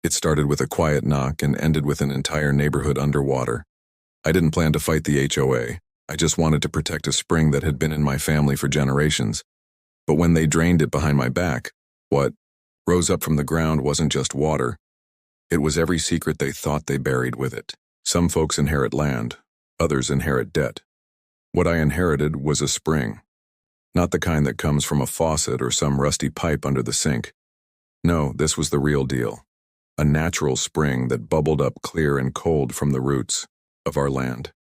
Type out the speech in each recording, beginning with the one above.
It started with a quiet knock and ended with an entire neighborhood underwater. I didn't plan to fight the HOA. I just wanted to protect a spring that had been in my family for generations. But when they drained it behind my back, what rose up from the ground wasn't just water. It was every secret they thought they buried with it. Some folks inherit land, others inherit debt. What I inherited was a spring. Not the kind that comes from a faucet or some rusty pipe under the sink. No, this was the real deal. A natural spring that bubbled up clear and cold from the roots of our land.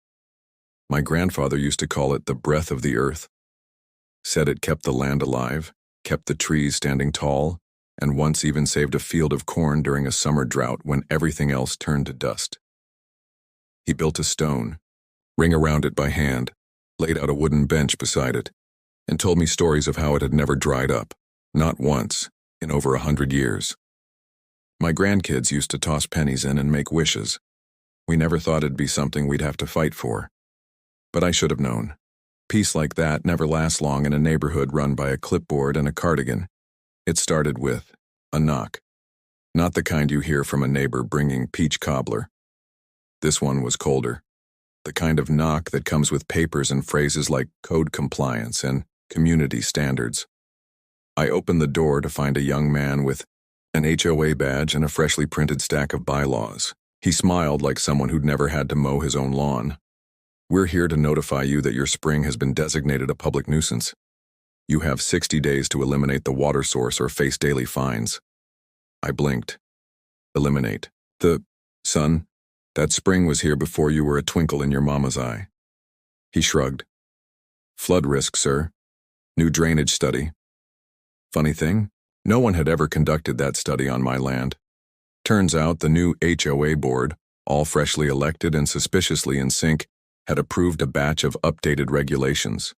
My grandfather used to call it the breath of the earth. Said it kept the land alive, kept the trees standing tall, and once even saved a field of corn during a summer drought when everything else turned to dust. He built a stone, ring around it by hand, laid out a wooden bench beside it, and told me stories of how it had never dried up, not once, in over 100 years. My grandkids used to toss pennies in and make wishes. We never thought it'd be something we'd have to fight for. But I should have known. Peace like that never lasts long in a neighborhood run by a clipboard and a cardigan. It started with a knock. Not the kind you hear from a neighbor bringing peach cobbler. This one was colder. The kind of knock that comes with papers and phrases like code compliance and community standards. I opened the door to find a young man with an HOA badge and a freshly printed stack of bylaws. He smiled like someone who'd never had to mow his own lawn. "We're here to notify you that your spring has been designated a public nuisance. You have 60 days to eliminate the water source or face daily fines." I blinked. Eliminate. Son, that spring was here before you were a twinkle in your mama's eye. He shrugged. "Flood risk, sir. New drainage study." Funny thing, no one had ever conducted that study on my land. Turns out the new HOA board, all freshly elected and suspiciously in sync, had approved a batch of updated regulations.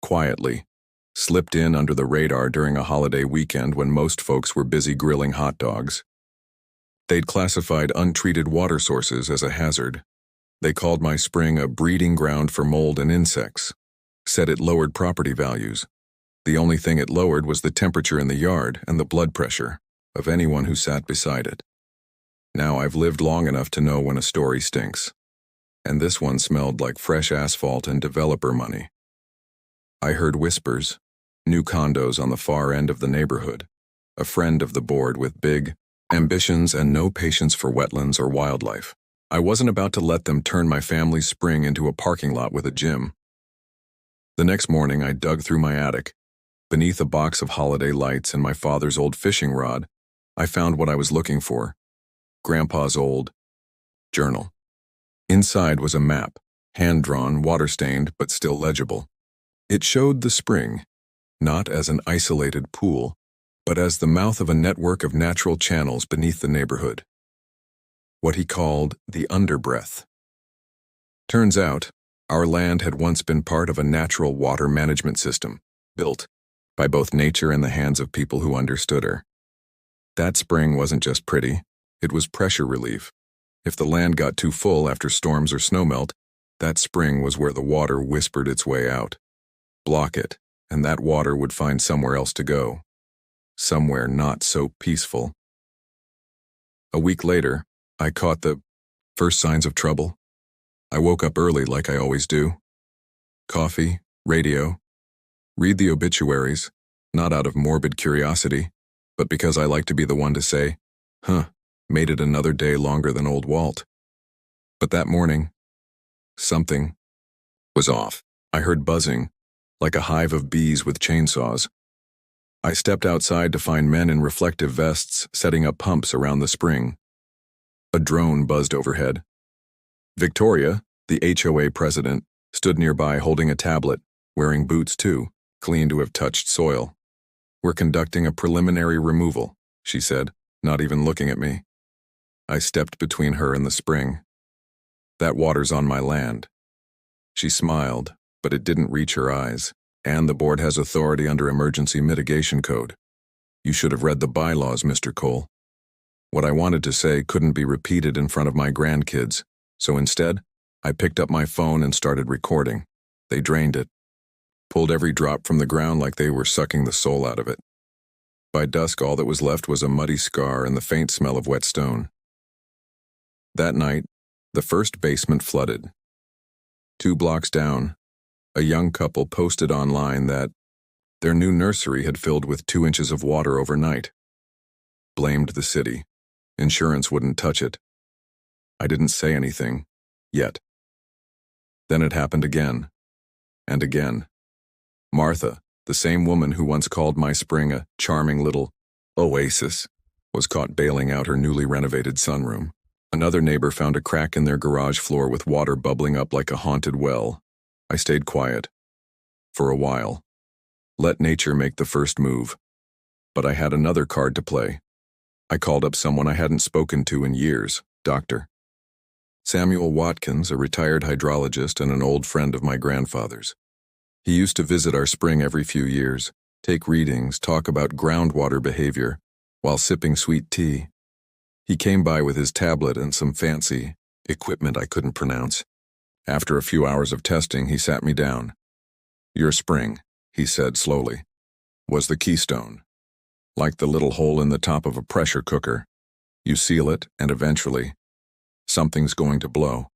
Quietly, slipped in under the radar during a holiday weekend when most folks were busy grilling hot dogs. They'd classified untreated water sources as a hazard. They called my spring a breeding ground for mold and insects. Said it lowered property values. The only thing it lowered was the temperature in the yard and the blood pressure of anyone who sat beside it. Now I've lived long enough to know when a story stinks. And this one smelled like fresh asphalt and developer money. I heard whispers, new condos on the far end of the neighborhood, a friend of the board with big ambitions and no patience for wetlands or wildlife. I wasn't about to let them turn my family's spring into a parking lot with a gym. The next morning I dug through my attic. Beneath a box of holiday lights and my father's old fishing rod, I found what I was looking for. Grandpa's old journal. Inside was a map, hand-drawn, water-stained, but still legible. It showed the spring, not as an isolated pool, but as the mouth of a network of natural channels beneath the neighborhood. What he called the underbreath. Turns out, our land had once been part of a natural water management system, built by both nature and the hands of people who understood her. That spring wasn't just pretty, it was pressure relief. If the land got too full after storms or snowmelt, that spring was where the water whispered its way out. Block it, and that water would find somewhere else to go. Somewhere not so peaceful. A week later, I caught the first signs of trouble. I woke up early like I always do. Coffee, radio, read the obituaries, not out of morbid curiosity, but because I like to be the one to say, made it another day longer than old Walt. But that morning, something was off. I heard buzzing, like a hive of bees with chainsaws. I stepped outside to find men in reflective vests setting up pumps around the spring. A drone buzzed overhead. Victoria, the HOA president, stood nearby holding a tablet, wearing boots too, clean to have touched soil. "We're conducting a preliminary removal," she said, not even looking at me. I stepped between her and the spring. "That water's on my land." She smiled, but it didn't reach her eyes. "And the board has authority under Emergency Mitigation Code. You should have read the bylaws, Mr. Cole." What I wanted to say couldn't be repeated in front of my grandkids, so instead, I picked up my phone and started recording. They drained it, pulled every drop from the ground like they were sucking the soul out of it. By dusk, all that was left was a muddy scar and the faint smell of wet stone. That night, the first basement flooded. 2 blocks down, a young couple posted online that their new nursery had filled with 2 inches of water overnight. Blamed the city. Insurance wouldn't touch it. I didn't say anything, yet. Then it happened again, and again. Martha, the same woman who once called my spring a charming little oasis, was caught bailing out her newly renovated sunroom. Another neighbor found a crack in their garage floor with water bubbling up like a haunted well. I stayed quiet. For a while. Let nature make the first move. But I had another card to play. I called up someone I hadn't spoken to in years, Dr. Samuel Watkins, a retired hydrologist and an old friend of my grandfather's. He used to visit our spring every few years, take readings, talk about groundwater behavior, while sipping sweet tea. He came by with his tablet and some fancy equipment I couldn't pronounce. After a few hours of testing, he sat me down. Your spring, he said slowly, was the keystone. Like the little hole in the top of a pressure cooker. You seal it, and eventually, something's going to blow.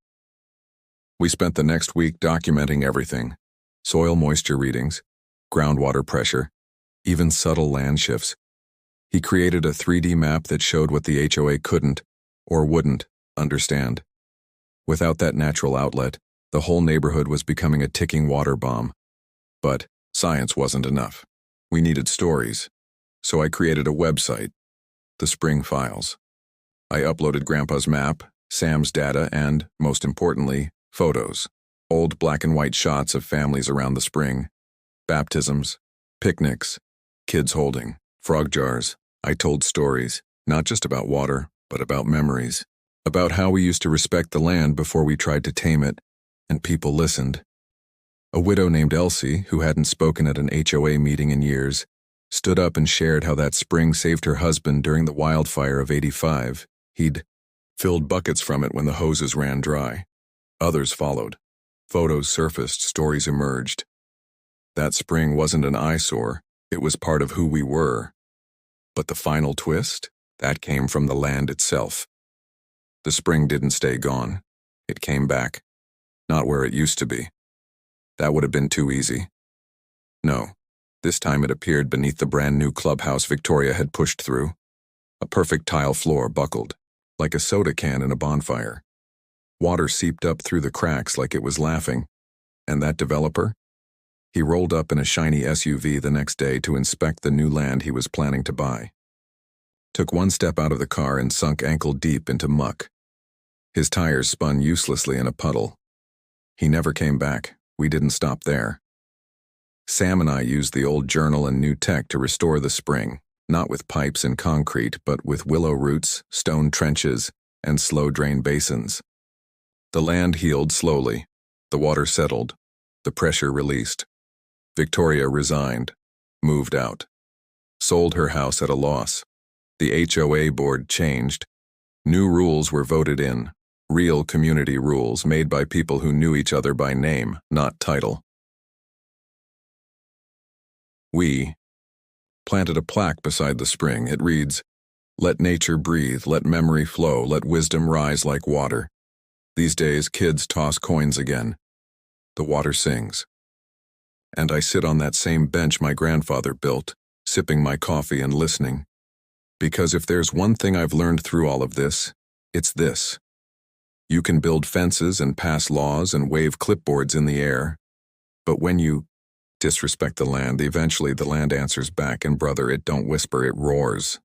We spent the next week documenting everything. Soil moisture readings, groundwater pressure, even subtle land shifts. He created a 3D map that showed what the HOA couldn't, or wouldn't, understand. Without that natural outlet, the whole neighborhood was becoming a ticking water bomb. But science wasn't enough. We needed stories. So I created a website, The Spring Files. I uploaded Grandpa's map, Sam's data, and, most importantly, photos. Old black and white shots of families around the spring. Baptisms, picnics, kids holding, frog jars. I told stories, not just about water, but about memories. About how we used to respect the land before we tried to tame it, and people listened. A widow named Elsie, who hadn't spoken at an HOA meeting in years, stood up and shared how that spring saved her husband during the wildfire of '85. He'd filled buckets from it when the hoses ran dry. Others followed. Photos surfaced, stories emerged. That spring wasn't an eyesore, it was part of who we were. But the final twist? That came from the land itself. The spring didn't stay gone. It came back. Not where it used to be. That would have been too easy. No. This time it appeared beneath the brand new clubhouse Victoria had pushed through. A perfect tile floor buckled, like a soda can in a bonfire. Water seeped up through the cracks like it was laughing. And that developer? He rolled up in a shiny SUV the next day to inspect the new land he was planning to buy. Took one step out of the car and sunk ankle deep into muck. His tires spun uselessly in a puddle. He never came back. We didn't stop there. Sam and I used the old journal and new tech to restore the spring, not with pipes and concrete, but with willow roots, stone trenches, and slow-drain basins. The land healed slowly. The water settled. The pressure released. Victoria resigned, moved out, sold her house at a loss. The HOA board changed. New rules were voted in, real community rules made by people who knew each other by name, not title. We planted a plaque beside the spring. It reads, "Let nature breathe, let memory flow, let wisdom rise like water." These days, kids toss coins again. The water sings. And I sit on that same bench my grandfather built, sipping my coffee and listening. Because if there's one thing I've learned through all of this, it's this. You can build fences and pass laws and wave clipboards in the air, but when you disrespect the land, eventually the land answers back, and brother, it don't whisper, it roars.